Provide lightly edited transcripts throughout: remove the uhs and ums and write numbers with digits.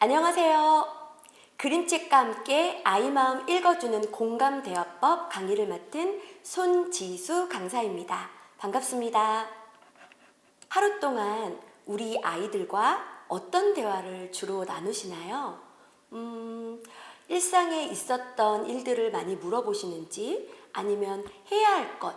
안녕하세요. 그림책과 함께 아이 마음 읽어주는 공감대화법 강의를 맡은 손지수 강사입니다. 반갑습니다. 하루 동안 우리 아이들과 어떤 대화를 주로 나누시나요? 일상에 있었던 일들을 많이 물어보시는지, 아니면 해야 할 것,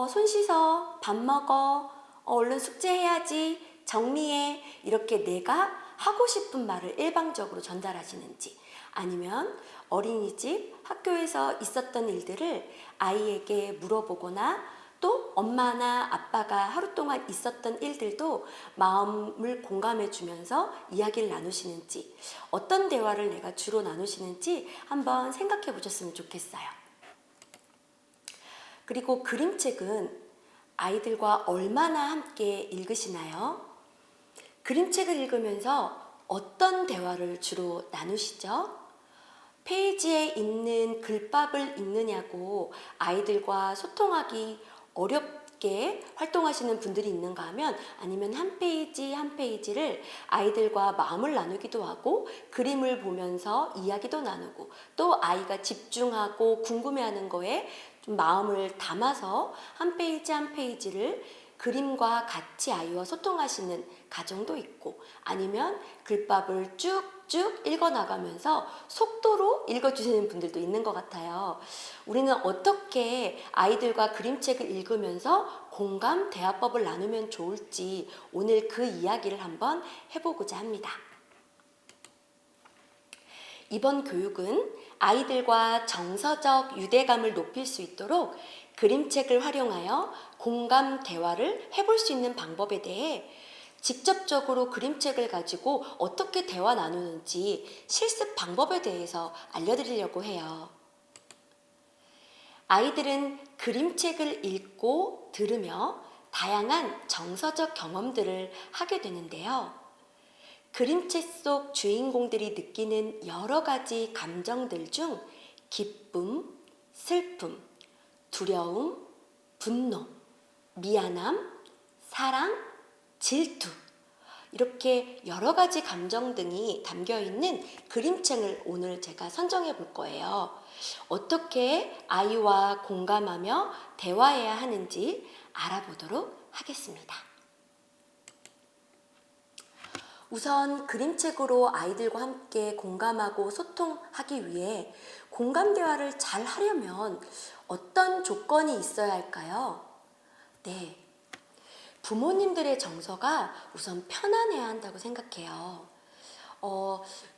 손 씻어, 밥 먹어, 얼른 숙제해야지, 정리해, 이렇게 내가 하고 싶은 말을 일방적으로 전달하시는지, 아니면 어린이집, 학교에서 있었던 일들을 아이에게 물어보거나 또 엄마나 아빠가 하루 동안 있었던 일들도 마음을 공감해 주면서 이야기를 나누시는지, 어떤 대화를 내가 주로 나누시는지 한번 생각해 보셨으면 좋겠어요. 그리고 그림책은 아이들과 얼마나 함께 읽으시나요? 그림책을 읽으면서 어떤 대화를 주로 나누시죠? 페이지에 있는 글밥을 읽느냐고 아이들과 소통하기 어렵게 활동하시는 분들이 있는가 하면, 아니면 한 페이지 한 페이지를 아이들과 마음을 나누기도 하고 그림을 보면서 이야기도 나누고, 또 아이가 집중하고 궁금해하는 거에 좀 마음을 담아서 한 페이지 한 페이지를 그림과 같이 아이와 소통하시는 가정도 있고, 아니면 글밥을 쭉쭉 읽어나가면서 속도로 읽어주시는 분들도 있는 것 같아요. 우리는 어떻게 아이들과 그림책을 읽으면서 공감 대화법을 나누면 좋을지, 오늘 그 이야기를 한번 해보고자 합니다. 이번 교육은 아이들과 정서적 유대감을 높일 수 있도록 그림책을 활용하여 공감 대화를 해볼 수 있는 방법에 대해 직접적으로 그림책을 가지고 어떻게 대화 나누는지 실습 방법에 대해서 알려드리려고 해요. 아이들은 그림책을 읽고 들으며 다양한 정서적 경험들을 하게 되는데요. 그림책 속 주인공들이 느끼는 여러 가지 감정들 중 기쁨, 슬픔, 두려움, 분노, 미안함, 사랑, 질투, 이렇게 여러 가지 감정 등이 담겨 있는 그림책을 오늘 제가 선정해 볼 거예요. 어떻게 아이와 공감하며 대화해야 하는지 알아보도록 하겠습니다. 우선 그림책으로 아이들과 함께 공감하고 소통하기 위해 공감 대화를 잘 하려면 어떤 조건이 있어야 할까요? 네, 부모님들의 정서가 우선 편안해야 한다고 생각해요.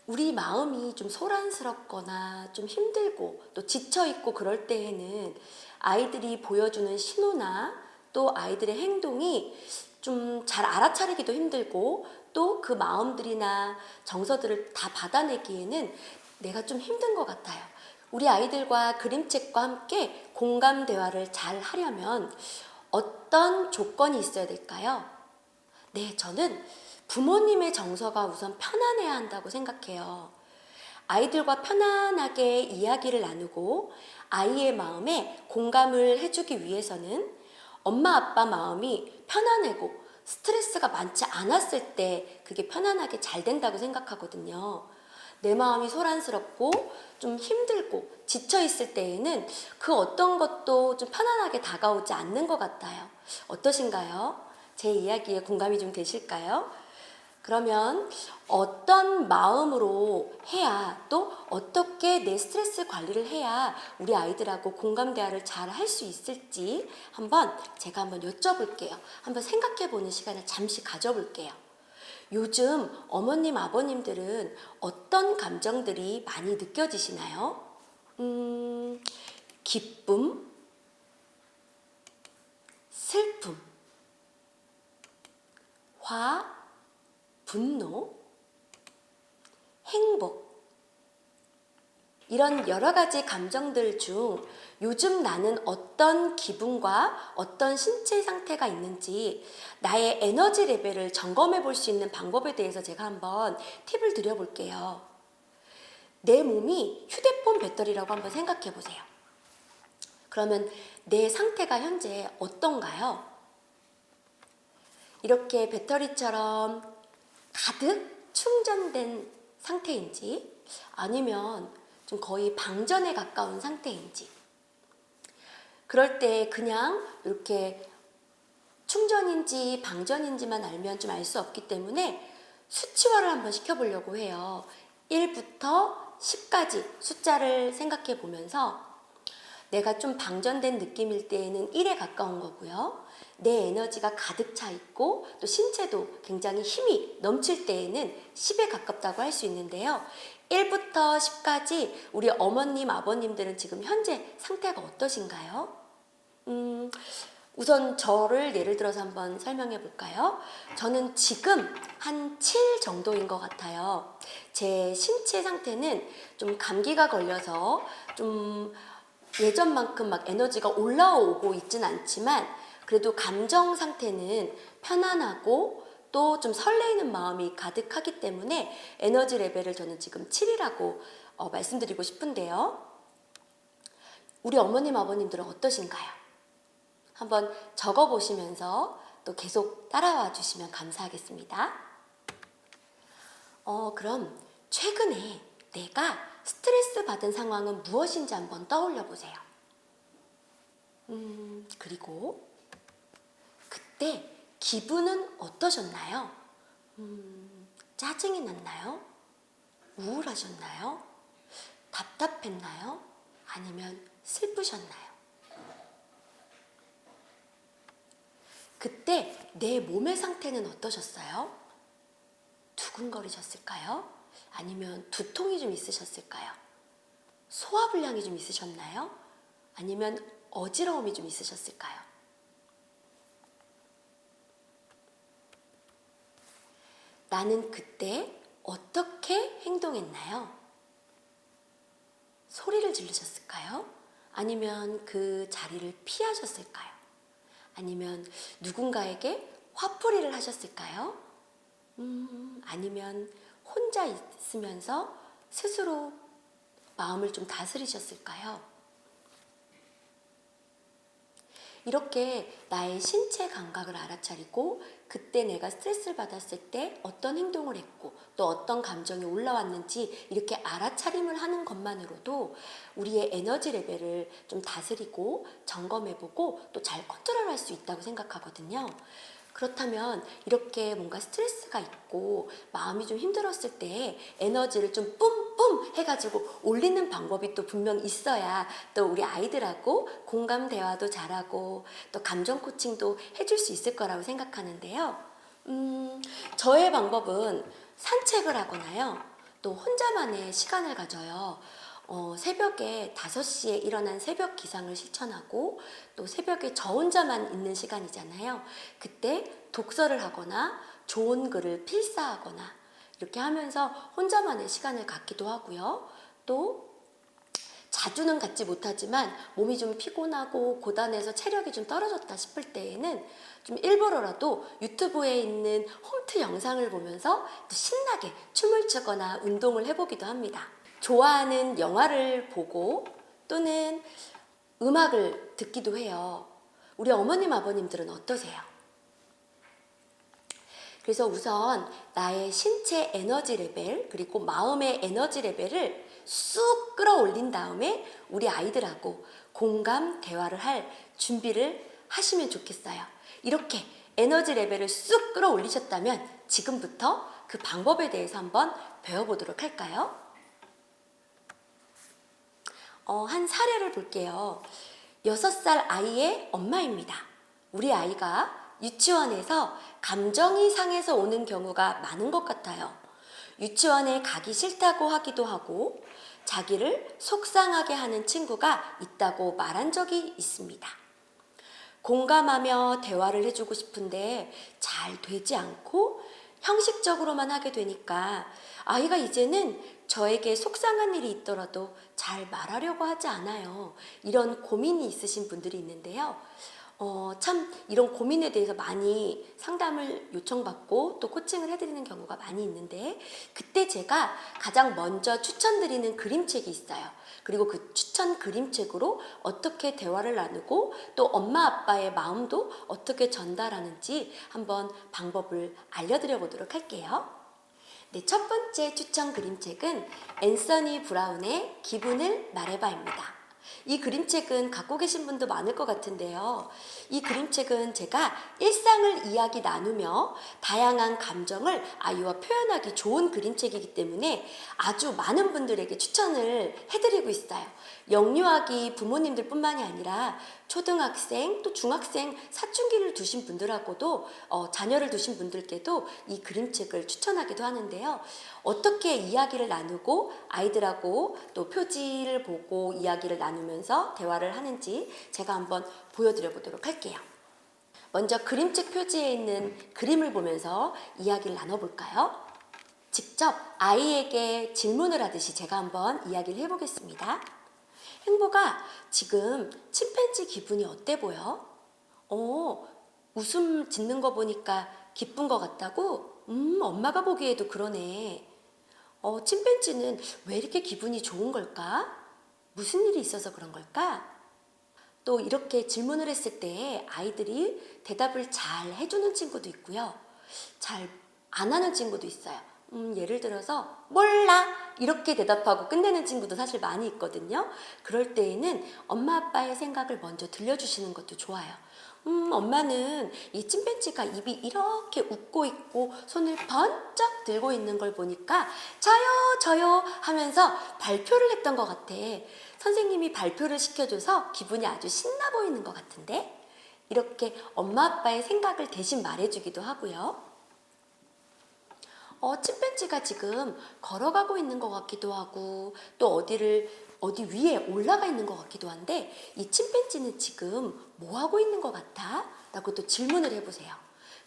우리 마음이 좀 소란스럽거나 좀 힘들고 또 지쳐있고 그럴 때에는 아이들이 보여주는 신호나 또 아이들의 행동이 좀 잘 알아차리기도 힘들고, 또 그 마음들이나 정서들을 다 받아내기에는 내가 좀 힘든 것 같아요. 우리 아이들과 그림책과 함께 공감 대화를 잘 하려면 어떤 조건이 있어야 될까요? 네, 저는 부모님의 정서가 우선 편안해야 한다고 생각해요. 아이들과 편안하게 이야기를 나누고 아이의 마음에 공감을 해주기 위해서는 엄마 아빠 마음이 편안하고 스트레스가 많지 않았을 때 그게 편안하게 잘 된다고 생각하거든요. 내 마음이 소란스럽고 좀 힘들고 지쳐 있을 때에는 그 어떤 것도 좀 편안하게 다가오지 않는 것 같아요. 어떠신가요? 제 이야기에 공감이 좀 되실까요? 그러면 어떤 마음으로 해야, 또 어떻게 내 스트레스 관리를 해야 우리 아이들하고 공감 대화를 잘 할 수 있을지 제가 한번 여쭤볼게요. 한번 생각해 보는 시간을 잠시 가져볼게요. 요즘 어머님, 아버님들은 어떤 감정들이 많이 느껴지시나요? 기쁨, 슬픔, 화, 분노, 행복, 이런 여러 가지 감정들 중 요즘 나는 어떤 기분과 어떤 신체 상태가 있는지 나의 에너지 레벨을 점검해 볼 수 있는 방법에 대해서 제가 한번 팁을 드려볼게요. 내 몸이 휴대폰 배터리라고 한번 생각해 보세요. 그러면 내 상태가 현재 어떤가요? 이렇게 배터리처럼 가득 충전된 상태인지 아니면 좀 거의 방전에 가까운 상태인지, 그럴 때 그냥 이렇게 충전인지 방전인지만 알면 좀 알 수 없기 때문에 수치화를 한번 시켜보려고 해요. 1부터 10까지 숫자를 생각해 보면서 내가 좀 방전된 느낌일 때에는 1에 가까운 거고요. 내 에너지가 가득 차 있고 또 신체도 굉장히 힘이 넘칠 때에는 10에 가깝다고 할 수 있는데요. 1부터 10까지 우리 어머님, 아버님들은 지금 현재 상태가 어떠신가요? 우선 저를 예를 들어서 한번 설명해 볼까요? 저는 지금 한 7 정도인 것 같아요. 제 신체 상태는 좀 감기가 걸려서 좀 예전만큼 막 에너지가 올라오고 있진 않지만 그래도 감정 상태는 편안하고 또 좀 설레이는 마음이 가득하기 때문에 에너지 레벨을 저는 지금 7이라고 말씀드리고 싶은데요. 우리 어머님, 아버님들은 어떠신가요? 한번 적어보시면서 또 계속 따라와 주시면 감사하겠습니다. 그럼 최근에 내가 스트레스 받은 상황은 무엇인지 한번 떠올려 보세요. 그리고 그때 기분은 어떠셨나요? 짜증이 났나요? 우울하셨나요? 답답했나요? 아니면 슬프셨나요? 그때 내 몸의 상태는 어떠셨어요? 두근거리셨을까요? 아니면 두통이 좀 있으셨을까요? 소화불량이 좀 있으셨나요? 아니면 어지러움이 좀 있으셨을까요? 나는 그때 어떻게 행동했나요? 소리를 지르셨을까요? 아니면 그 자리를 피하셨을까요? 아니면 누군가에게 화풀이를 하셨을까요? 아니면 혼자 있으면서 스스로 마음을 좀 다스리셨을까요? 이렇게 나의 신체 감각을 알아차리고 그때 내가 스트레스를 받았을 때 어떤 행동을 했고 또 어떤 감정이 올라왔는지 이렇게 알아차림을 하는 것만으로도 우리의 에너지 레벨을 좀 다스리고 점검해보고 또 잘 컨트롤할 수 있다고 생각하거든요. 그렇다면 이렇게 뭔가 스트레스가 있고 마음이 좀 힘들었을 때 에너지를 좀 뿜뿜 해가지고 올리는 방법이 또 분명 있어야 또 우리 아이들하고 공감 대화도 잘하고 또 감정 코칭도 해줄 수 있을 거라고 생각하는데요. 저의 방법은 산책을 하거나요. 또 혼자만의 시간을 가져요. 새벽에 5시에 일어난 새벽 기상을 실천하고 또 새벽에 저 혼자만 있는 시간이잖아요. 그때 독서를 하거나 좋은 글을 필사하거나 이렇게 하면서 혼자만의 시간을 갖기도 하고요. 또 자주는 갖지 못하지만 몸이 좀 피곤하고 고단해서 체력이 좀 떨어졌다 싶을 때에는 좀 일부러라도 유튜브에 있는 홈트 영상을 보면서 또 신나게 춤을 추거나 운동을 해보기도 합니다. 좋아하는 영화를 보고 또는 음악을 듣기도 해요. 우리 어머님, 아버님들은 어떠세요? 그래서 우선 나의 신체 에너지 레벨 그리고 마음의 에너지 레벨을 쑥 끌어올린 다음에 우리 아이들하고 공감 대화를 할 준비를 하시면 좋겠어요. 이렇게 에너지 레벨을 쑥 끌어올리셨다면 지금부터 그 방법에 대해서 한번 배워보도록 할까요? 한 사례를 볼게요. 6살 아이의 엄마입니다. 우리 아이가 유치원에서 감정이 상해서 오는 경우가 많은 것 같아요. 유치원에 가기 싫다고 하기도 하고 자기를 속상하게 하는 친구가 있다고 말한 적이 있습니다. 공감하며 대화를 해주고 싶은데 잘 되지 않고 형식적으로만 하게 되니까 아이가 이제는 저에게 속상한 일이 있더라도 잘 말하려고 하지 않아요. 이런 고민이 있으신 분들이 있는데요. 참 이런 고민에 대해서 많이 상담을 요청받고 또 코칭을 해드리는 경우가 많이 있는데 그때 제가 가장 먼저 추천드리는 그림책이 있어요. 그리고 그 추천 그림책으로 어떻게 대화를 나누고 또 엄마 아빠의 마음도 어떻게 전달하는지 한번 방법을 알려드려 보도록 할게요. 네, 첫 번째 추천 그림책은 앤서니 브라운의 기분을 말해봐입니다. 이 그림책은 갖고 계신 분도 많을 것 같은데요. 이 그림책은 제가 일상을 이야기 나누며 다양한 감정을 아이와 표현하기 좋은 그림책이기 때문에 아주 많은 분들에게 추천을 해드리고 있어요. 영유아기 부모님들 뿐만이 아니라 초등학생 또 중학생 사춘기를 두신 분들하고도 자녀를 두신 분들께도 이 그림책을 추천하기도 하는데요. 어떻게 이야기를 나누고 아이들하고 또 표지를 보고 이야기를 나누면서 대화를 하는지 제가 한번 보여드려 보도록 할게요. 먼저 그림책 표지에 있는 그림을 보면서 이야기를 나눠볼까요? 직접 아이에게 질문을 하듯이 제가 한번 이야기를 해보겠습니다. 행복아, 지금 침팬지 기분이 어때 보여? 웃음 짓는 거 보니까 기쁜 것 같다고? 엄마가 보기에도 그러네. 침팬지는 왜 이렇게 기분이 좋은 걸까? 무슨 일이 있어서 그런 걸까? 또 이렇게 질문을 했을 때 아이들이 대답을 잘 해주는 친구도 있고요. 잘 안 하는 친구도 있어요. 예를 들어서 몰라 이렇게 대답하고 끝내는 친구도 사실 많이 있거든요. 그럴 때에는 엄마 아빠의 생각을 먼저 들려주시는 것도 좋아요. 엄마는 이 침팬지가 입이 이렇게 웃고 있고 손을 번쩍 들고 있는 걸 보니까 저요 하면서 발표를 했던 것 같아. 선생님이 발표를 시켜줘서 기분이 아주 신나 보이는 것 같은데? 이렇게 엄마 아빠의 생각을 대신 말해주기도 하고요. 침팬지가 지금 걸어가고 있는 것 같기도 하고 또 어디 위에 올라가 있는 것 같기도 한데 이 침팬지는 지금 뭐 하고 있는 것 같아? 라고 또 질문을 해보세요.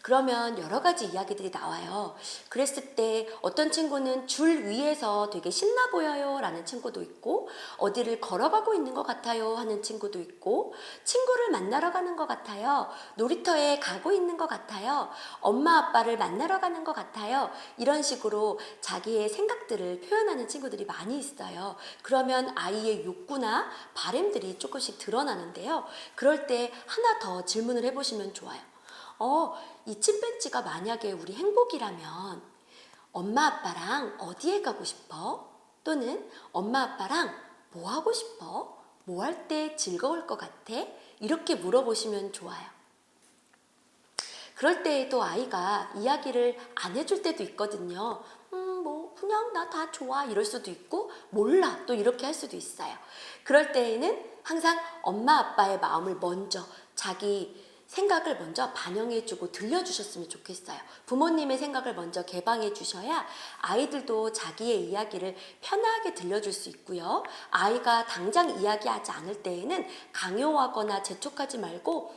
그러면 여러 가지 이야기들이 나와요. 그랬을 때 어떤 친구는 줄 위에서 되게 신나 보여요 라는 친구도 있고 어디를 걸어가고 있는 것 같아요 하는 친구도 있고 친구를 만나러 가는 것 같아요. 놀이터에 가고 있는 것 같아요. 엄마 아빠를 만나러 가는 것 같아요. 이런 식으로 자기의 생각들을 표현하는 친구들이 많이 있어요. 그러면 아이의 욕구나 바램들이 조금씩 드러나는데요. 그럴 때 하나 더 질문을 해보시면 좋아요. 이 침팬지가 만약에 우리 행복이라면 엄마 아빠랑 어디에 가고 싶어? 또는 엄마 아빠랑 뭐 하고 싶어? 뭐 할 때 즐거울 것 같아? 이렇게 물어보시면 좋아요. 그럴 때에도 아이가 이야기를 안 해줄 때도 있거든요. 뭐 그냥 나 다 좋아 이럴 수도 있고 몰라 또 이렇게 할 수도 있어요. 그럴 때에는 항상 엄마 아빠의 마음을 먼저 자기 생각을 먼저 반영해주고 들려주셨으면 좋겠어요. 부모님의 생각을 먼저 개방해 주셔야 아이들도 자기의 이야기를 편하게 들려줄 수 있고요. 아이가 당장 이야기하지 않을 때에는 강요하거나 재촉하지 말고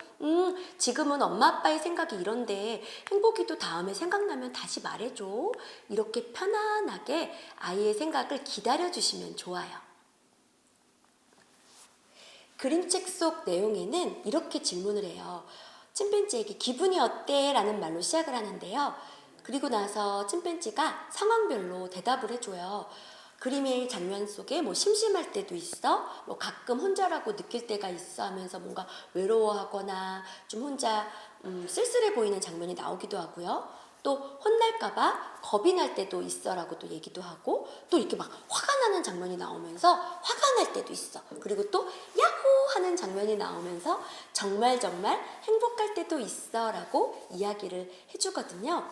지금은 엄마 아빠의 생각이 이런데 행복이도 다음에 생각나면 다시 말해줘. 이렇게 편안하게 아이의 생각을 기다려주시면 좋아요. 그림책 속 내용에는 이렇게 질문을 해요. 침팬지에게 기분이 어때? 라는 말로 시작을 하는데요. 그리고 나서 침팬지가 상황별로 대답을 해줘요. 그림의 장면 속에 뭐 심심할 때도 있어, 뭐 가끔 혼자라고 느낄 때가 있어 하면서 뭔가 외로워하거나 좀 혼자 쓸쓸해 보이는 장면이 나오기도 하고요. 또 혼날까봐 겁이 날 때도 있어라고 또 얘기도 하고 또 이렇게 막 화가 나는 장면이 나오면서 화가 날 때도 있어. 그리고 또 야호 하는 장면이 나오면서 정말 행복할 때도 있어라고 이야기를 해주거든요.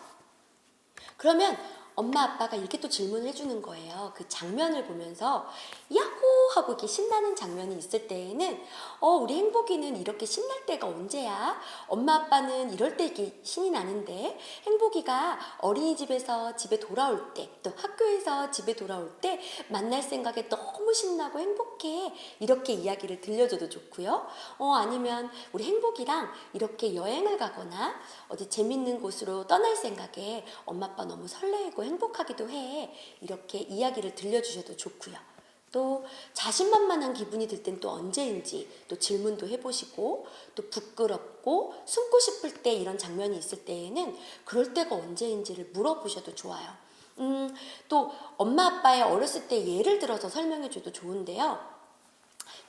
그러면 엄마 아빠가 이렇게 또 질문을 해주는 거예요. 그 장면을 보면서 야호 하고 이렇게 신나는 장면이 있을 때에는 우리 행복이는 이렇게 신날 때가 언제야? 엄마 아빠는 이럴 때 이렇게 신이 나는데 행복이가 어린이집에서 집에 돌아올 때 또 학교에서 집에 돌아올 때 만날 생각에 너무 신나고 행복해. 이렇게 이야기를 들려줘도 좋고요. 아니면 우리 행복이랑 이렇게 여행을 가거나 어디 재밌는 곳으로 떠날 생각에 엄마 아빠 너무 설레고 행복하기도 해. 이렇게 이야기를 들려주셔도 좋고요. 또 자신만만한 기분이 들 땐 또 언제인지 또 질문도 해보시고 또 부끄럽고 숨고 싶을 때 이런 장면이 있을 때에는 그럴 때가 언제인지를 물어보셔도 좋아요. 또 엄마 아빠의 어렸을 때 예를 들어서 설명해줘도 좋은데요.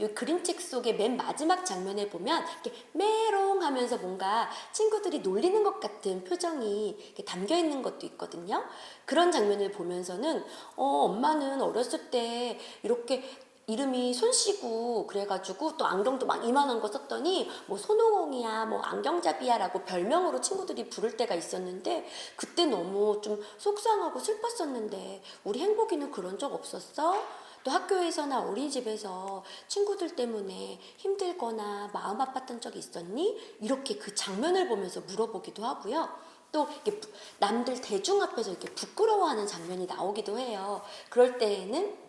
이 그림책 속의 맨 마지막 장면에 보면 이렇게 메롱하면서 뭔가 친구들이 놀리는 것 같은 표정이 이렇게 담겨 있는 것도 있거든요. 그런 장면을 보면서는 엄마는 어렸을 때 이렇게 이름이 손씨고 그래가지고 또 안경도 막 이만한 거 썼더니 뭐 손오공이야 뭐 안경잡이야라고 별명으로 친구들이 부를 때가 있었는데 그때 너무 좀 속상하고 슬펐었는데 우리 행복이는 그런 적 없었어? 또 학교에서나 어린이집에서 친구들 때문에 힘들거나 마음 아팠던 적이 있었니? 이렇게 그 장면을 보면서 물어보기도 하고요. 또 이렇게 남들 대중 앞에서 이렇게 부끄러워하는 장면이 나오기도 해요. 그럴 때에는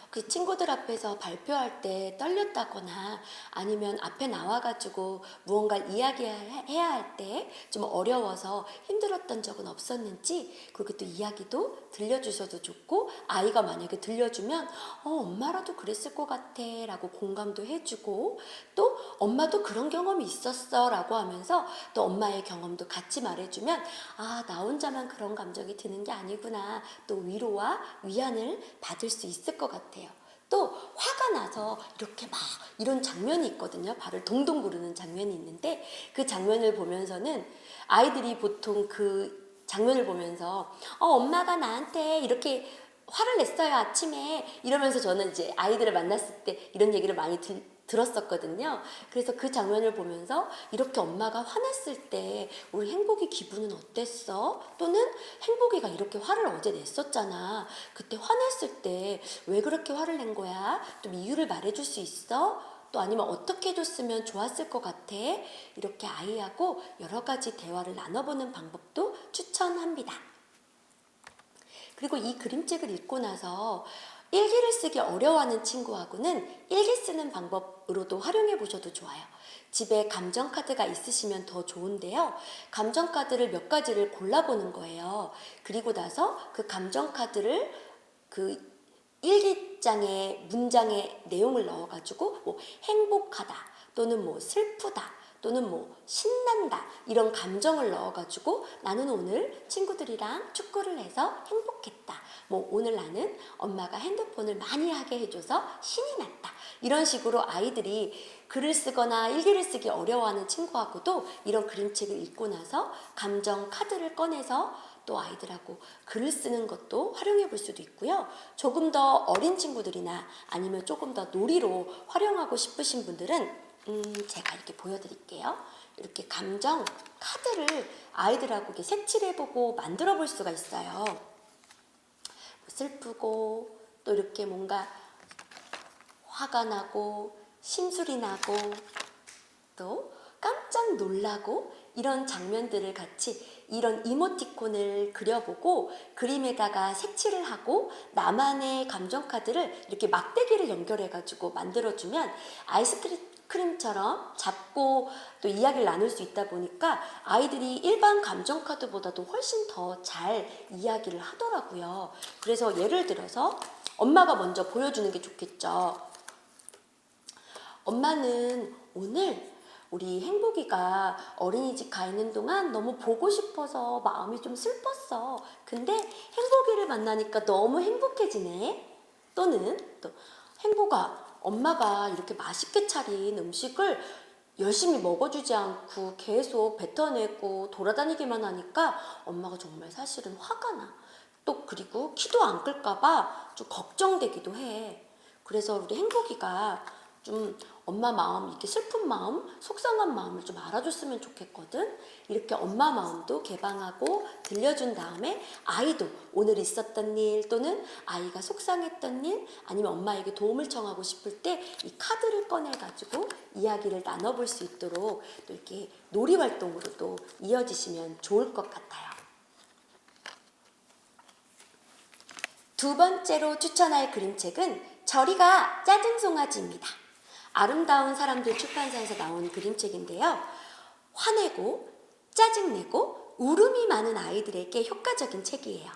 그 친구들 앞에서 발표할 때 떨렸다거나 아니면 앞에 나와가지고 무언가를 이야기해야 할 때 좀 어려워서 힘들었던 적은 없었는지 그렇게 또 이야기도 들려주셔도 좋고 아이가 만약에 들려주면 엄마라도 그랬을 것 같아 라고 공감도 해주고 또 엄마도 그런 경험이 있었어 라고 하면서 또 엄마의 경험도 같이 말해주면 나 혼자만 그런 감정이 드는 게 아니구나 또 위로와 위안을 받을 수 있을 것 같아요. 또 화가 나서 이렇게 막 이런 장면이 있거든요. 발을 동동 구르는 장면이 있는데 그 장면을 보면서는 아이들이 보통 그 장면을 보면서 엄마가 나한테 이렇게 화를 냈어요 아침에 이러면서 저는 이제 아이들을 만났을 때 이런 얘기를 많이 들었었거든요. 그래서 그 장면을 보면서 이렇게 엄마가 화냈을 때 우리 행복이 기분은 어땠어? 또는 행복이가 이렇게 화를 어제 냈었잖아. 그때 화냈을 때 왜 그렇게 화를 낸 거야? 좀 이유를 말해줄 수 있어? 또 아니면 어떻게 해줬으면 좋았을 것 같아? 이렇게 아이하고 여러 가지 대화를 나눠보는 방법도 추천합니다. 그리고 이 그림책을 읽고 나서 일기를 쓰기 어려워하는 친구하고는 일기 쓰는 방법으로도 활용해 보셔도 좋아요. 집에 감정카드가 있으시면 더 좋은데요. 감정카드를 몇 가지를 골라보는 거예요. 그리고 나서 그 감정카드를 그 일기장에 문장에 내용을 넣어가지고 뭐 행복하다 또는 뭐 슬프다 또는 뭐 신난다 이런 감정을 넣어가지고 나는 오늘 친구들이랑 축구를 해서 행복했다. 뭐 오늘 나는 엄마가 핸드폰을 많이 하게 해줘서 신이 났다. 이런 식으로 아이들이 글을 쓰거나 일기를 쓰기 어려워하는 친구하고도 이런 그림책을 읽고 나서 감정 카드를 꺼내서 또 아이들하고 글을 쓰는 것도 활용해 볼 수도 있고요. 조금 더 어린 친구들이나 아니면 조금 더 놀이로 활용하고 싶으신 분들은 제가 이렇게 보여드릴게요. 이렇게 감정 카드를 아이들하고 이렇게 색칠해보고 만들어 볼 수가 있어요. 슬프고 또 이렇게 뭔가 화가 나고 심술이 나고 또 깜짝 놀라고 이런 장면들을 같이 이런 이모티콘을 그려보고 그림에다가 색칠을 하고 나만의 감정카드를 이렇게 막대기를 연결해가지고 만들어주면 아이스크림처럼 잡고 또 이야기를 나눌 수 있다 보니까 아이들이 일반 감정카드보다도 훨씬 더 잘 이야기를 하더라고요. 그래서 예를 들어서 엄마가 먼저 보여주는 게 좋겠죠. 엄마는 오늘 우리 행복이가 어린이집 가 있는 동안 너무 보고 싶어서 마음이 좀 슬펐어. 근데 행복이를 만나니까 너무 행복해지네. 또는 또 행복아, 엄마가 이렇게 맛있게 차린 음식을 열심히 먹어주지 않고 계속 뱉어내고 돌아다니기만 하니까 엄마가 정말 사실은 화가 나. 또 그리고 키도 안 클까봐 좀 걱정되기도 해. 그래서 우리 행복이가 좀 엄마 마음, 이렇게 슬픈 마음, 속상한 마음을 좀 알아줬으면 좋겠거든. 이렇게 엄마 마음도 개방하고 들려준 다음에 아이도 오늘 있었던 일 또는 아이가 속상했던 일 아니면 엄마에게 도움을 청하고 싶을 때 이 카드를 꺼내가지고 이야기를 나눠볼 수 있도록 또 이렇게 놀이 활동으로도 이어지시면 좋을 것 같아요. 두 번째로 추천할 그림책은 저리가 짜증송아지입니다. 아름다운 사람들 출판사에서 나온 그림책인데요. 화내고 짜증내고 울음이 많은 아이들에게 효과적인 책이에요.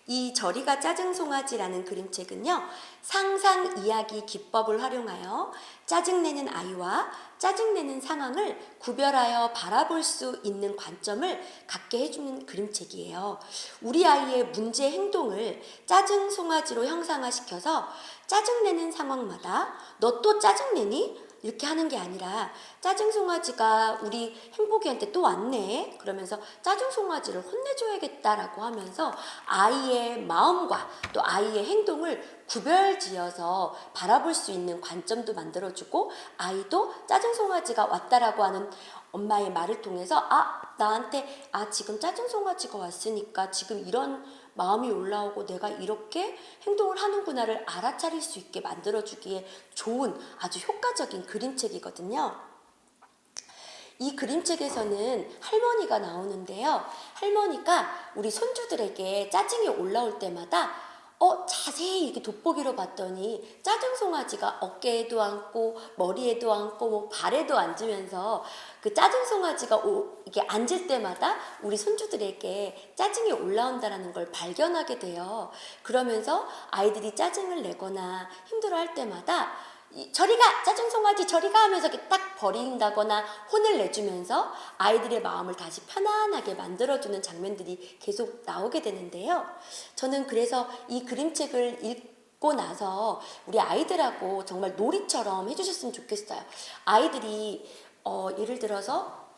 이 저리가 짜증송아지라는 그림책은요, 상상 이야기 기법을 활용하여 짜증내는 아이와 짜증내는 상황을 구별하여 바라볼 수 있는 관점을 갖게 해주는 그림책이에요. 우리 아이의 문제 행동을 짜증송아지로 형상화시켜서 짜증내는 상황마다 너 또 짜증내니? 이렇게 하는 게 아니라 짜증송아지가 우리 행복이한테 또 왔네 그러면서 짜증송아지를 혼내줘야겠다라고 하면서 아이의 마음과 또 아이의 행동을 구별지어서 바라볼 수 있는 관점도 만들어주고 아이도 짜증송아지가 왔다라고 하는 엄마의 말을 통해서 나한테 지금 짜증송아지가 왔으니까 지금 이런 마음이 올라오고 내가 이렇게 행동을 하는구나를 알아차릴 수 있게 만들어주기에 좋은 아주 효과적인 그림책이거든요. 이 그림책에서는 할머니가 나오는데요. 할머니가 우리 손주들에게 짜증이 올라올 때마다 자세히 이렇게 돋보기로 봤더니 짜증송아지가 어깨에도 앉고 머리에도 앉고 뭐 발에도 앉으면서 그 짜증송아지가 이게 앉을 때마다 우리 손주들에게 짜증이 올라온다라는 걸 발견하게 돼요. 그러면서 아이들이 짜증을 내거나 힘들어할 때마다 저리가 짜증송아지 저리가 하면서 이렇게 딱 버린다거나 혼을 내주면서 아이들의 마음을 다시 편안하게 만들어주는 장면들이 계속 나오게 되는데요. 저는 그래서 이 그림책을 읽고 나서 우리 아이들하고 정말 놀이처럼 해주셨으면 좋겠어요. 아이들이 예를 들어서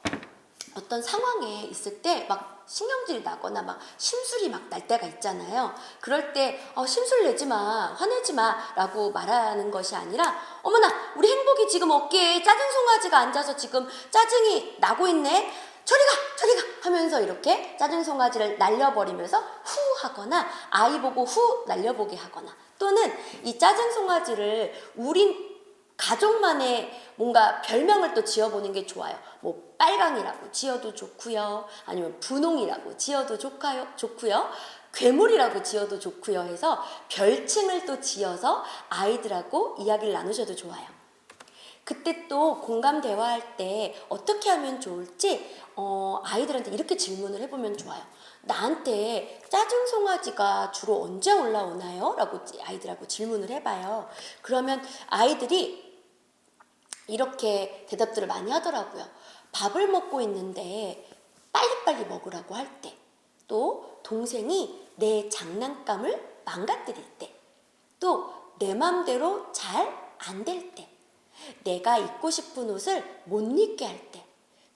어떤 상황에 있을 때 막 신경질이 나거나 막 심술이 막 날 때가 있잖아요. 그럴 때 심술 내지 마, 화내지 마 라고 말하는 것이 아니라 어머나 우리 행복이 지금 어깨에 짜증송아지가 앉아서 지금 짜증이 나고 있네. 저리가 하면서 이렇게 짜증송아지를 날려버리면서 후 하거나 아이 보고 후 날려보게 하거나 또는 이 짜증송아지를 우리 가족만의 뭔가 별명을 또 지어보는 게 좋아요. 뭐 빨강이라고 지어도 좋고요. 아니면 분홍이라고 지어도 좋고요. 괴물이라고 지어도 좋고요. 해서 별칭을 또 지어서 아이들하고 이야기를 나누셔도 좋아요. 그때 또 공감 대화할 때 어떻게 하면 좋을지 아이들한테 이렇게 질문을 해보면 좋아요. 나한테 짜증송아지가 주로 언제 올라오나요? 라고 아이들하고 질문을 해봐요. 그러면 아이들이 이렇게 대답들을 많이 하더라고요. 밥을 먹고 있는데 빨리빨리 먹으라고 할 때, 또 동생이 내 장난감을 망가뜨릴 때, 또 내 맘대로 잘 안 될 때, 내가 입고 싶은 옷을 못 입게 할 때,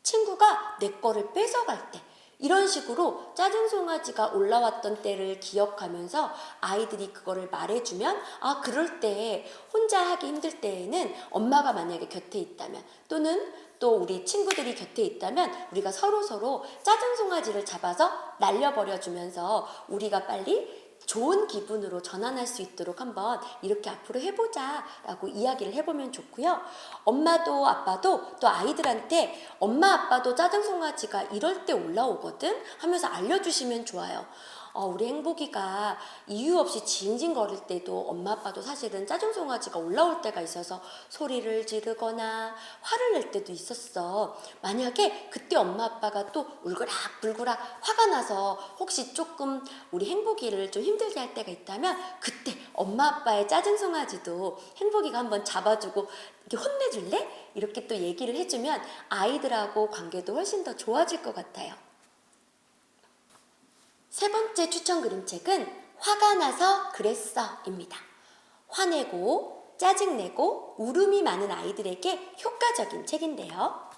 친구가 내 거를 뺏어갈 때, 이런 식으로 짜증송아지가 올라왔던 때를 기억하면서 아이들이 그거를 말해주면 그럴 때 혼자 하기 힘들 때에는 엄마가 만약에 곁에 있다면 또는 또 우리 친구들이 곁에 있다면 우리가 서로 짜증송아지를 잡아서 날려버려주면서 우리가 빨리 좋은 기분으로 전환할 수 있도록 한번 이렇게 앞으로 해보자 라고 이야기를 해보면 좋고요. 엄마도 아빠도 또 아이들한테 엄마 아빠도 짜증송아지가 이럴 때 올라오거든 하면서 알려주시면 좋아요. 우리 행복이가 이유 없이 징징거릴 때도 엄마 아빠도 사실은 짜증송아지가 올라올 때가 있어서 소리를 지르거나 화를 낼 때도 있었어. 만약에 그때 엄마 아빠가 또 울그락불그락 화가 나서 혹시 조금 우리 행복이를 좀 힘들게 할 때가 있다면 그때 엄마 아빠의 짜증송아지도 행복이가 한번 잡아주고 이렇게 혼내줄래? 이렇게 또 얘기를 해주면 아이들하고 관계도 훨씬 더 좋아질 것 같아요. 세 번째 추천 그림책은 화가 나서 그랬어 입니다. 화내고 짜증내고 울음이 많은 아이들에게 효과적인 책인데요.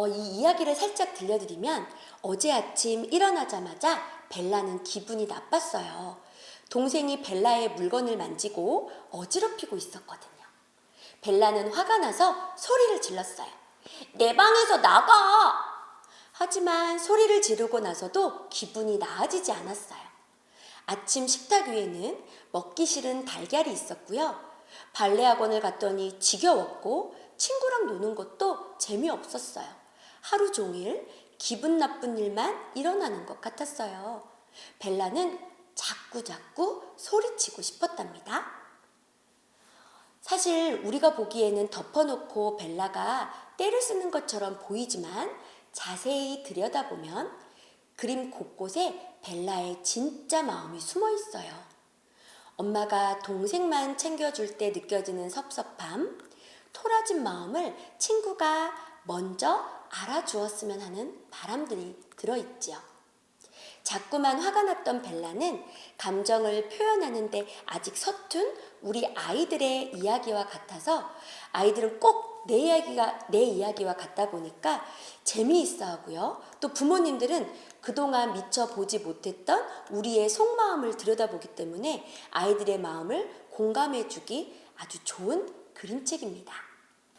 이 이야기를 살짝 들려드리면 어제 아침 일어나자마자 벨라는 기분이 나빴어요. 동생이 벨라의 물건을 만지고 어지럽히고 있었거든요. 벨라는 화가 나서 소리를 질렀어요. 내 방에서 나가! 하지만 소리를 지르고 나서도 기분이 나아지지 않았어요. 아침 식탁 위에는 먹기 싫은 달걀이 있었고요. 발레 학원을 갔더니 지겨웠고 친구랑 노는 것도 재미없었어요. 하루 종일 기분 나쁜 일만 일어나는 것 같았어요. 벨라는 자꾸 소리치고 싶었답니다. 사실 우리가 보기에는 덮어놓고 벨라가 떼를 쓰는 것처럼 보이지만 자세히 들여다보면 그림 곳곳에 벨라의 진짜 마음이 숨어 있어요. 엄마가 동생만 챙겨줄 때 느껴지는 섭섭함, 토라진 마음을 친구가 먼저 알아주었으면 하는 바람들이 들어있지요. 자꾸만 화가 났던 벨라는 감정을 표현하는데 아직 서툰 우리 아이들의 이야기와 같아서 아이들은 꼭 내 이야기와 같다 보니까 재미있어 하고요. 또 부모님들은 그동안 미처 보지 못했던 우리의 속마음을 들여다보기 때문에 아이들의 마음을 공감해주기 아주 좋은 그림책입니다.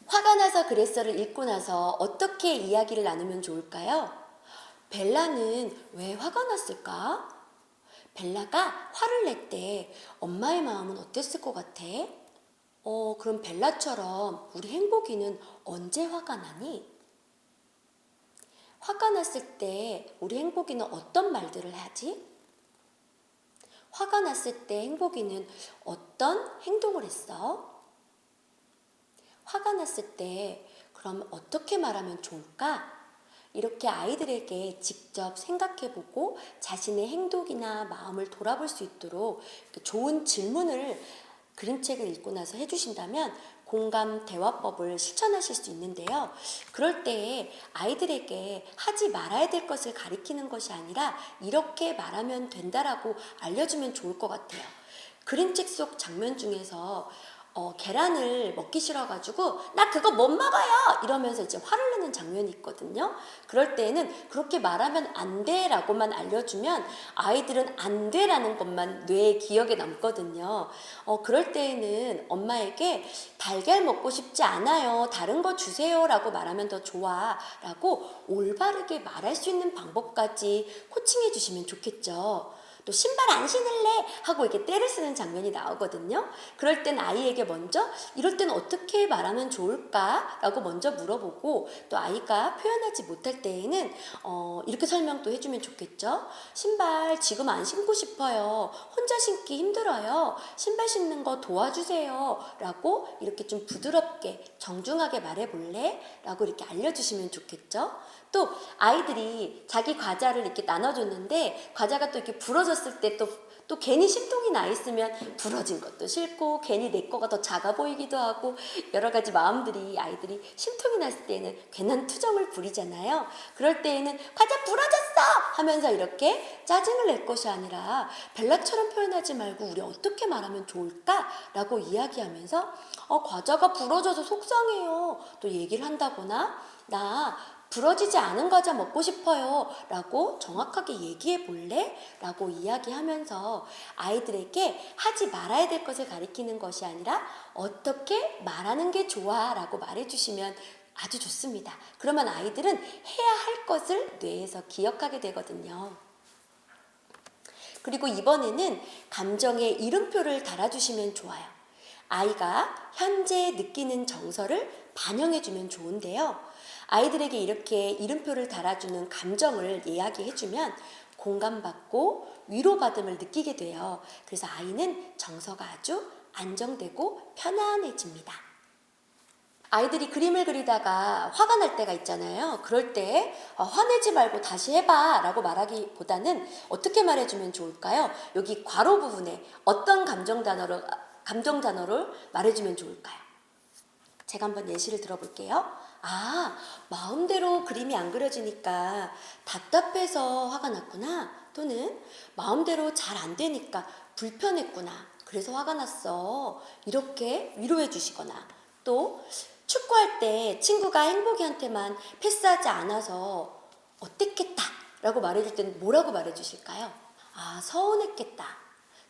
화가 나서 그랬어를 읽고 나서 어떻게 이야기를 나누면 좋을까요? 벨라는 왜 화가 났을까? 벨라가 화를 낼 때 엄마의 마음은 어땠을 것 같아? 그럼 벨라처럼 우리 행복이는 언제 화가 나니? 화가 났을 때 우리 행복이는 어떤 말들을 하지? 화가 났을 때 행복이는 어떤 행동을 했어? 화가 났을 때 그럼 어떻게 말하면 좋을까? 이렇게 아이들에게 직접 생각해보고 자신의 행동이나 마음을 돌아볼 수 있도록 좋은 질문을 그림책을 읽고 나서 해주신다면 공감 대화법을 실천하실 수 있는데요. 그럴 때 아이들에게 하지 말아야 될 것을 가리키는 것이 아니라 이렇게 말하면 된다라고 알려주면 좋을 것 같아요. 그림책 속 장면 중에서 계란을 먹기 싫어가지고 나 그거 못 먹어요 이러면서 이제 화를 내는 장면이 있거든요. 그럴 때에는 그렇게 말하면 안 돼라고만 알려주면 아이들은 안 돼라는 것만 뇌에 기억에 남거든요. 그럴 때에는 엄마에게 달걀 먹고 싶지 않아요, 다른 거 주세요 라고 말하면 더 좋아 라고 올바르게 말할 수 있는 방법까지 코칭해 주시면 좋겠죠. 또 신발 안 신을래 하고 이렇게 떼를 쓰는 장면이 나오거든요. 그럴 땐 아이에게 먼저 이럴 땐 어떻게 말하면 좋을까 라고 먼저 물어보고, 또 아이가 표현하지 못할 때에는 이렇게 설명도 해주면 좋겠죠. 신발 지금 안 신고 싶어요, 혼자 신기 힘들어요, 신발 신는 거 도와주세요 라고 이렇게 좀 부드럽게 정중하게 말해볼래? 라고 이렇게 알려주시면 좋겠죠. 또 아이들이 자기 과자를 이렇게 나눠줬는데 과자가 또 이렇게 부러졌을 때 또 괜히 심통이 나 있으면 부러진 것도 싫고 괜히 내 거가 더 작아 보이기도 하고 여러 가지 마음들이, 아이들이 심통이 났을 때는 괜한 투정을 부리잖아요. 그럴 때에는 과자 부러졌어 하면서 이렇게 짜증을 낼 것이 아니라 벨라처럼 표현하지 말고 우리 어떻게 말하면 좋을까? 라고 이야기하면서 과자가 부러져서 속상해요 또 얘기를 한다거나, 나 부러지지 않은 과자 먹고 싶어요 라고 정확하게 얘기해 볼래? 라고 이야기하면서 아이들에게 하지 말아야 될 것을 가리키는 것이 아니라 어떻게 말하는 게 좋아 라고 말해주시면 아주 좋습니다. 그러면 아이들은 해야 할 것을 뇌에서 기억하게 되거든요. 그리고 이번에는 감정의 이름표를 달아주시면 좋아요. 아이가 현재 느끼는 정서를 반영해주면 좋은데요. 아이들에게 이렇게 이름표를 달아주는 감정을 이야기해주면 공감받고 위로받음을 느끼게 돼요. 그래서 아이는 정서가 아주 안정되고 편안해집니다. 아이들이 그림을 그리다가 화가 날 때가 있잖아요. 그럴 때 화내지 말고 다시 해봐 라고 말하기보다는 어떻게 말해주면 좋을까요? 여기 괄호 부분에 어떤 감정 단어를 말해주면 좋을까요? 제가 한번 예시를 들어볼게요. 마음대로 그림이 안 그려지니까 답답해서 화가 났구나. 또는 마음대로 잘 안 되니까 불편했구나. 그래서 화가 났어. 이렇게 위로해 주시거나, 또 축구할 때 친구가 행복이한테만 패스하지 않아서 어땠겠다 라고 말해줄 때는 뭐라고 말해주실까요? 서운했겠다.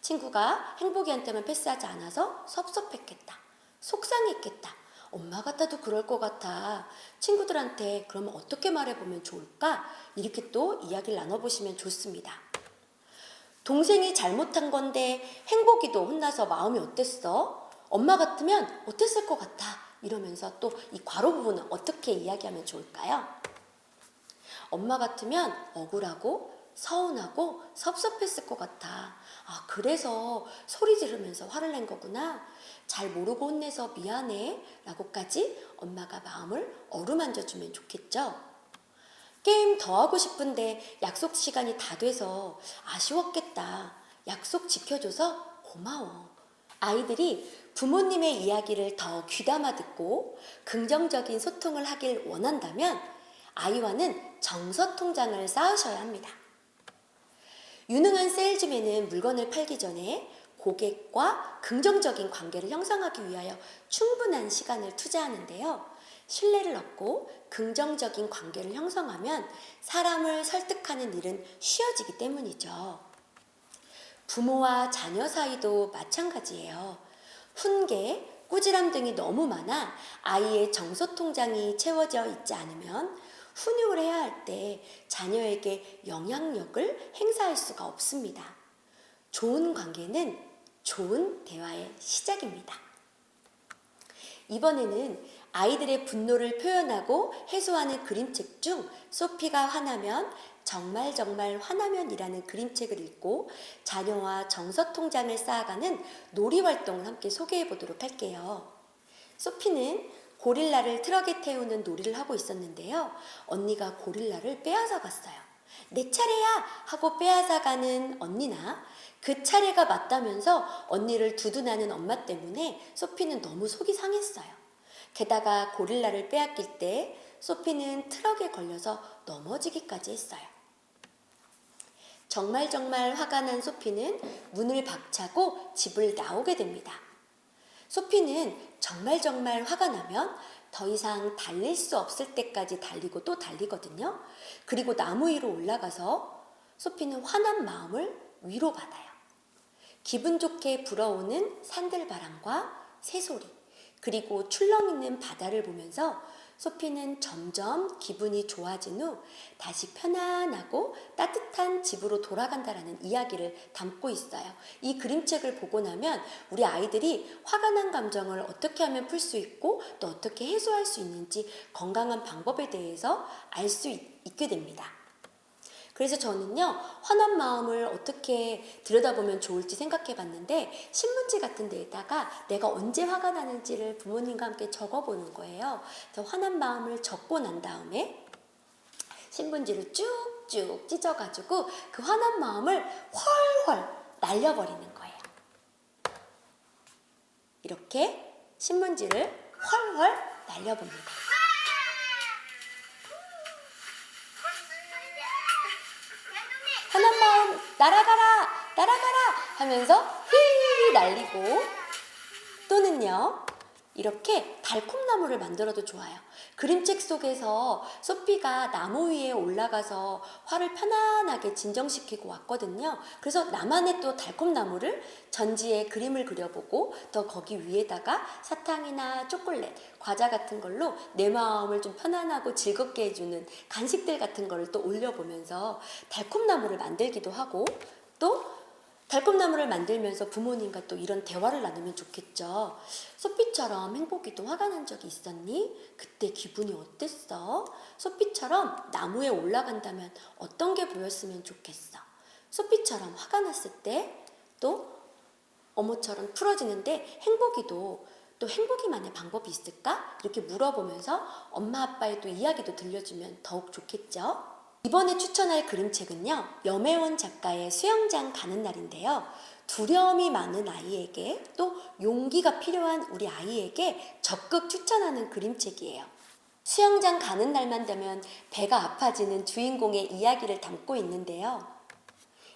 친구가 행복이한테만 패스하지 않아서 섭섭했겠다. 속상했겠다. 엄마 같아도 그럴 것 같아. 친구들한테 그러면 어떻게 말해보면 좋을까? 이렇게 또 이야기를 나눠보시면 좋습니다. 동생이 잘못한 건데 행복이도 혼나서 마음이 어땠어? 엄마 같으면 어땠을 것 같아? 이러면서 또 이 괄호 부분은 어떻게 이야기하면 좋을까요? 엄마 같으면 억울하고 서운하고 섭섭했을 것 같아. 그래서 소리 지르면서 화를 낸 거구나. 잘 모르고 혼내서 미안해 라고까지 엄마가 마음을 어루만져 주면 좋겠죠. 게임 더 하고 싶은데 약속 시간이 다 돼서 아쉬웠겠다. 약속 지켜줘서 고마워. 아이들이 부모님의 이야기를 더 귀담아 듣고 긍정적인 소통을 하길 원한다면 아이와는 정서통장을 쌓으셔야 합니다. 유능한 세일즈맨은 물건을 팔기 전에 고객과 긍정적인 관계를 형성하기 위하여 충분한 시간을 투자하는데요. 신뢰를 얻고 긍정적인 관계를 형성하면 사람을 설득하는 일은 쉬워지기 때문이죠. 부모와 자녀 사이도 마찬가지예요. 훈계, 꾸지람 등이 너무 많아 아이의 정서통장이 채워져 있지 않으면 훈육을 해야 할 때 자녀에게 영향력을 행사할 수가 없습니다. 좋은 관계는 좋은 대화의 시작입니다. 이번에는 아이들의 분노를 표현하고 해소하는 그림책 중 소피가 화나면 정말 정말 화나면이라는 그림책을 읽고 자녀와 정서통장을 쌓아가는 놀이활동을 함께 소개해 보도록 할게요. 소피는 고릴라를 트럭에 태우는 놀이를 하고 있었는데요. 언니가 고릴라를 빼앗아 갔어요. 내 차례야! 하고 빼앗아 가는 언니나 그 차례가 맞다면서 언니를 두둔하는 엄마 때문에 소피는 너무 속이 상했어요. 게다가 고릴라를 빼앗길 때 소피는 트럭에 걸려서 넘어지기까지 했어요. 정말 정말 화가 난 소피는 문을 박차고 집을 나오게 됩니다. 소피는 정말 정말 화가 나면 더 이상 달릴 수 없을 때까지 달리고 또 달리거든요. 그리고 나무 위로 올라가서 소피는 화난 마음을 위로받아요. 기분 좋게 불어오는 산들바람과 새소리, 그리고 출렁이는 바다를 보면서 소피는 점점 기분이 좋아진 후 다시 편안하고 따뜻한 집으로 돌아간다라는 이야기를 담고 있어요. 이 그림책을 보고 나면 우리 아이들이 화가 난 감정을 어떻게 하면 풀 수 있고 또 어떻게 해소할 수 있는지 건강한 방법에 대해서 알 수 있게 됩니다. 그래서 저는요, 화난 마음을 어떻게 들여다보면 좋을지 생각해 봤는데 신문지 같은 데에다가 내가 언제 화가 나는지를 부모님과 함께 적어보는 거예요. 그래서 화난 마음을 적고 난 다음에 신문지를 쭉쭉 찢어가지고 그 화난 마음을 훨훨 날려버리는 거예요. 이렇게 신문지를 훨훨 날려봅니다. 화난 마음 날아가라 날아가라 하면서 휘휘 날리고, 또는요 이렇게 달콤나무를 만들어도 좋아요. 그림책 속에서 소피가 나무 위에 올라가서 화를 편안하게 진정시키고 왔거든요. 그래서 나만의 또 달콤나무를 전지에 그림을 그려보고 또 거기 위에다가 사탕이나 초콜릿, 과자 같은 걸로 내 마음을 좀 편안하고 즐겁게 해주는 간식들 같은 거를 또 올려보면서 달콤나무를 만들기도 하고, 또 달콤나무를 만들면서 부모님과 또 이런 대화를 나누면 좋겠죠. 소피처럼 행복이도 화가 난 적이 있었니? 그때 기분이 어땠어? 소피처럼 나무에 올라간다면 어떤 게 보였으면 좋겠어? 소피처럼 화가 났을 때 또 어머처럼 풀어지는데 행복이도 또 행복이만의 방법이 있을까? 이렇게 물어보면서 엄마 아빠의 또 이야기도 들려주면 더욱 좋겠죠. 이번에 추천할 그림책은요, 염혜원 작가의 수영장 가는 날인데요. 두려움이 많은 아이에게 또 용기가 필요한 우리 아이에게 적극 추천하는 그림책이에요. 수영장 가는 날만 되면 배가 아파지는 주인공의 이야기를 담고 있는데요.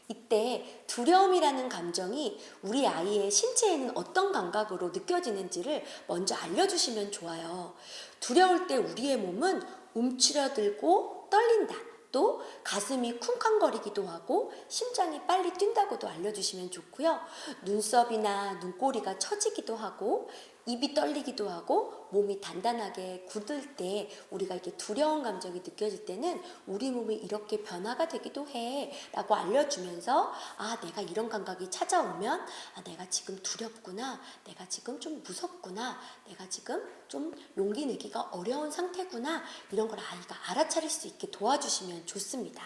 이때 두려움이라는 감정이 우리 아이의 신체에는 어떤 감각으로 느껴지는지를 먼저 알려주시면 좋아요. 두려울 때 우리의 몸은 움츠러들고 떨린다. 또 가슴이 쿵쾅거리기도 하고 심장이 빨리 뛴다고도 알려주시면 좋고요. 눈썹이나 눈꼬리가 처지기도 하고 입이 떨리기도 하고 몸이 단단하게 굳을 때 우리가 이렇게 두려운 감정이 느껴질 때는 우리 몸이 이렇게 변화가 되기도 해 라고 알려주면서, 아, 내가 이런 감각이 찾아오면 내가 지금 두렵구나, 내가 지금 좀 무섭구나, 내가 지금 좀 용기 내기가 어려운 상태구나, 이런 걸 아이가 알아차릴 수 있게 도와주시면 좋습니다.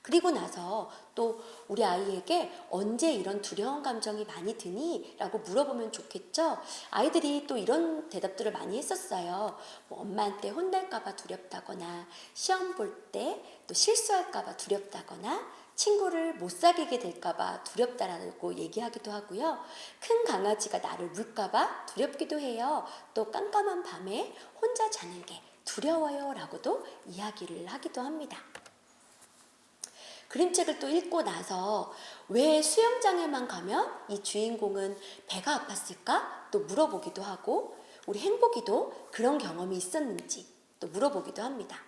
그리고 나서 또 우리 아이에게 언제 이런 두려운 감정이 많이 드니? 라고 물어보면 좋겠죠. 아이들이 또 이런 대답들을 많이 했었어요. 뭐 엄마한테 혼날까봐 두렵다거나, 시험 볼 때 또 실수할까봐 두렵다거나, 친구를 못 사귀게 될까봐 두렵다라고 얘기하기도 하고요. 큰 강아지가 나를 물까봐 두렵기도 해요. 또 깜깜한 밤에 혼자 자는 게 두려워요 라고도 이야기를 하기도 합니다. 그림책을 또 읽고 나서 왜 수영장에만 가면 이 주인공은 배가 아팠을까? 또 물어보기도 하고, 우리 행복이도 그런 경험이 있었는지 또 물어보기도 합니다.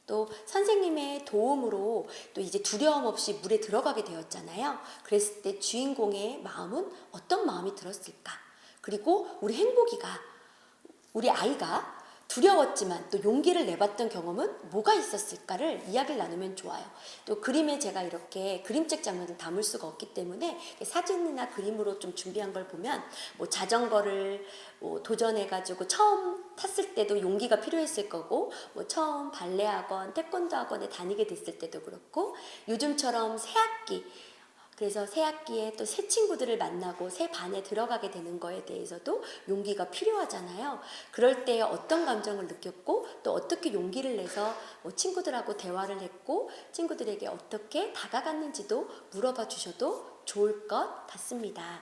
또 선생님의 도움으로 또 이제 두려움 없이 물에 들어가게 되었잖아요. 그랬을 때 주인공의 마음은 어떤 마음이 들었을까? 그리고 우리 아이가 두려웠지만 또 용기를 내봤던 경험은 뭐가 있었을까를 이야기를 나누면 좋아요. 또 그림에 제가 이렇게 그림책 장면을 담을 수가 없기 때문에 사진이나 그림으로 좀 준비한 걸 보면 뭐 자전거를 도전해가지고 처음 탔을 때도 용기가 필요했을 거고, 뭐 처음 발레 학원, 태권도 학원에 다니게 됐을 때도 그렇고, 요즘처럼 새학기, 그래서 새 학기에 또 새 친구들을 만나고 새 반에 들어가게 되는 거에 대해서도 용기가 필요하잖아요. 그럴 때 어떤 감정을 느꼈고 또 어떻게 용기를 내서 뭐 친구들하고 대화를 했고 친구들에게 어떻게 다가갔는지도 물어봐 주셔도 좋을 것 같습니다.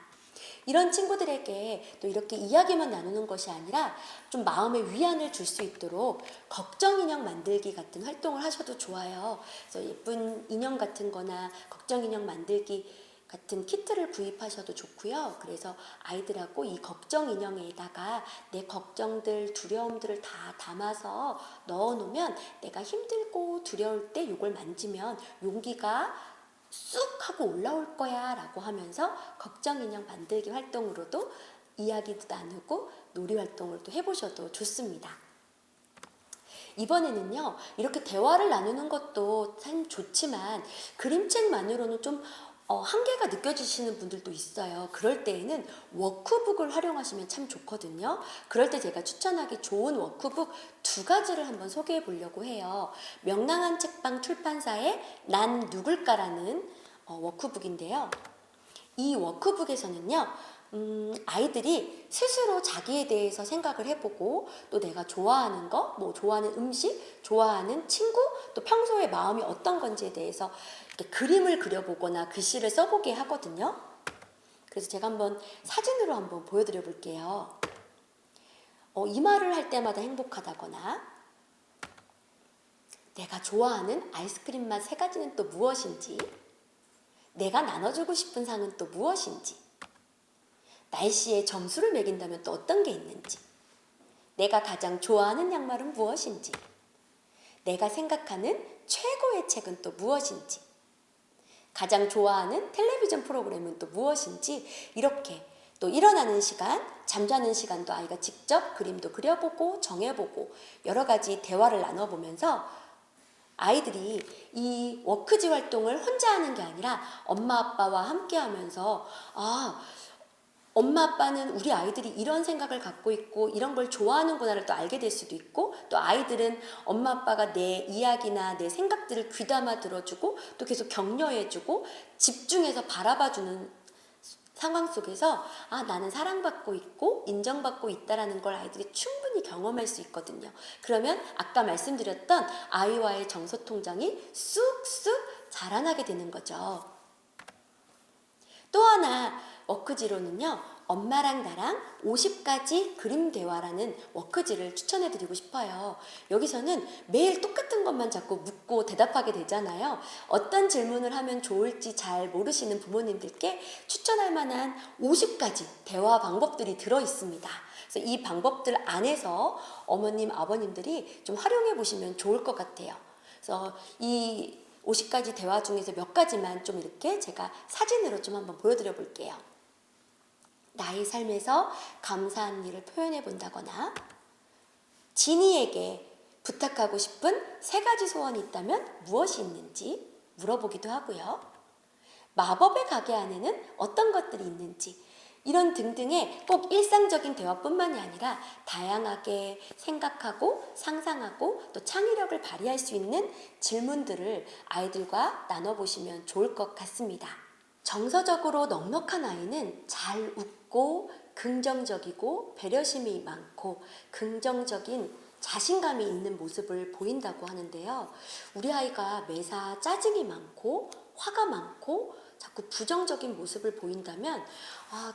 이런 친구들에게 또 이렇게 이야기만 나누는 것이 아니라 좀 마음의 위안을 줄 수 있도록 걱정 인형 만들기 같은 활동을 하셔도 좋아요. 그래서 예쁜 인형 같은 거나 걱정 인형 만들기 같은 키트를 구입하셔도 좋고요. 그래서 아이들하고 이 걱정 인형에다가 내 걱정들, 두려움들을 다 담아서 넣어놓으면 내가 힘들고 두려울 때 이걸 만지면 용기가 쑥 하고 올라올 거야 라고 하면서 걱정 인형 만들기 활동으로도 이야기도 나누고 놀이 활동을 또 해보셔도 좋습니다. 이번에는요, 이렇게 대화를 나누는 것도 참 좋지만 그림책만으로는 좀 한계가 느껴지시는 분들도 있어요. 그럴 때에는 워크북을 활용하시면 참 좋거든요. 그럴 때 제가 추천하기 좋은 워크북 2가지를 한번 소개해 보려고 해요. 명랑한 책방 출판사의 난 누굴까라는 워크북인데요. 이 워크북에서는요, 아이들이 스스로 자기에 대해서 생각을 해보고 또 내가 좋아하는 거, 뭐 좋아하는 음식, 좋아하는 친구, 또 평소에 마음이 어떤 건지에 대해서 이렇게 그림을 그려보거나 글씨를 써보게 하거든요. 그래서 제가 한번 사진으로 한번 보여드려 볼게요. 이 말을 할 때마다 행복하다거나, 내가 좋아하는 아이스크림 맛 3가지는 또 무엇인지, 내가 나눠주고 싶은 상은 또 무엇인지, 날씨에 점수를 매긴다면 또 어떤 게 있는지, 내가 가장 좋아하는 양말은 무엇인지, 내가 생각하는 최고의 책은 또 무엇인지, 가장 좋아하는 텔레비전 프로그램은 또 무엇인지, 이렇게 또 일어나는 시간, 잠자는 시간도 아이가 직접 그림도 그려보고 정해보고 여러 가지 대화를 나눠보면서 아이들이 이 워크지 활동을 혼자 하는 게 아니라 엄마 아빠와 함께 하면서 엄마 아빠는 우리 아이들이 이런 생각을 갖고 있고 이런 걸 좋아하는구나를 또 알게 될 수도 있고, 또 아이들은 엄마 아빠가 내 이야기나 내 생각들을 귀담아 들어주고 또 계속 격려해주고 집중해서 바라봐주는 상황 속에서 나는 사랑받고 있고 인정받고 있다라는 걸 아이들이 충분히 경험할 수 있거든요. 그러면 아까 말씀드렸던 아이와의 정서통장이 쑥쑥 자라나게 되는 거죠. 또 하나 워크지로는요, 엄마랑 나랑 50가지 그림 대화라는 워크지를 추천해 드리고 싶어요. 여기서는 매일 똑같은 것만 자꾸 묻고 대답하게 되잖아요. 어떤 질문을 하면 좋을지 잘 모르시는 부모님들께 추천할 만한 50가지 대화 방법들이 들어 있습니다. 그래서 이 방법들 안에서 어머님, 아버님들이 좀 활용해 보시면 좋을 것 같아요. 그래서 이 50가지 대화 중에서 몇 가지만 좀 이렇게 제가 사진으로 좀 한번 보여드려 볼게요. 나의 삶에서 감사한 일을 표현해 본다거나, 지니에게 부탁하고 싶은 3가지 소원이 있다면 무엇이 있는지 물어보기도 하고요. 마법의 가게 안에는 어떤 것들이 있는지, 이런 등등의 꼭 일상적인 대화뿐만이 아니라 다양하게 생각하고 상상하고 또 창의력을 발휘할 수 있는 질문들을 아이들과 나눠보시면 좋을 것 같습니다. 정서적으로 넉넉한 아이는 잘 웃고 긍정적이고 배려심이 많고 긍정적인 자신감이 있는 모습을 보인다고 하는데요. 우리 아이가 매사 짜증이 많고 화가 많고 자꾸 부정적인 모습을 보인다면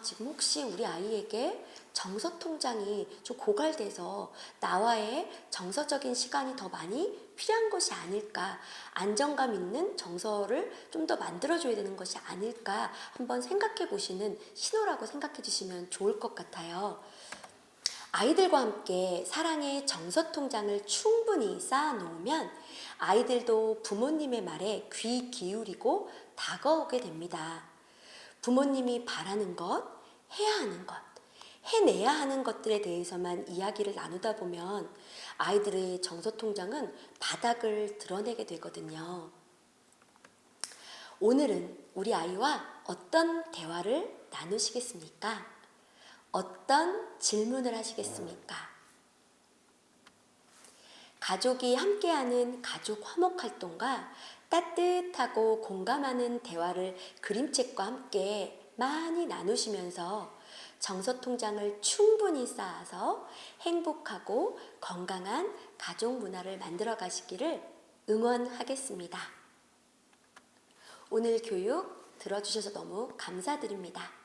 지금 혹시 우리 아이에게 정서 통장이 좀 고갈돼서 나와의 정서적인 시간이 더 많이 필요한 것이 아닐까, 안정감 있는 정서를 좀 더 만들어줘야 되는 것이 아닐까 한번 생각해 보시는 신호라고 생각해 주시면 좋을 것 같아요. 아이들과 함께 사랑의 정서 통장을 충분히 쌓아놓으면 아이들도 부모님의 말에 귀 기울이고 다가오게 됩니다. 부모님이 바라는 것, 해야 하는 것, 해내야 하는 것들에 대해서만 이야기를 나누다 보면 아이들의 정서 통장은 바닥을 드러내게 되거든요. 오늘은 우리 아이와 어떤 대화를 나누시겠습니까? 어떤 질문을 하시겠습니까? 가족이 함께하는 가족 화목 활동과 따뜻하고 공감하는 대화를 그림책과 함께 많이 나누시면서 정서 통장을 충분히 쌓아서 행복하고 건강한 가족 문화를 만들어 가시기를 응원하겠습니다. 오늘 교육 들어주셔서 너무 감사드립니다.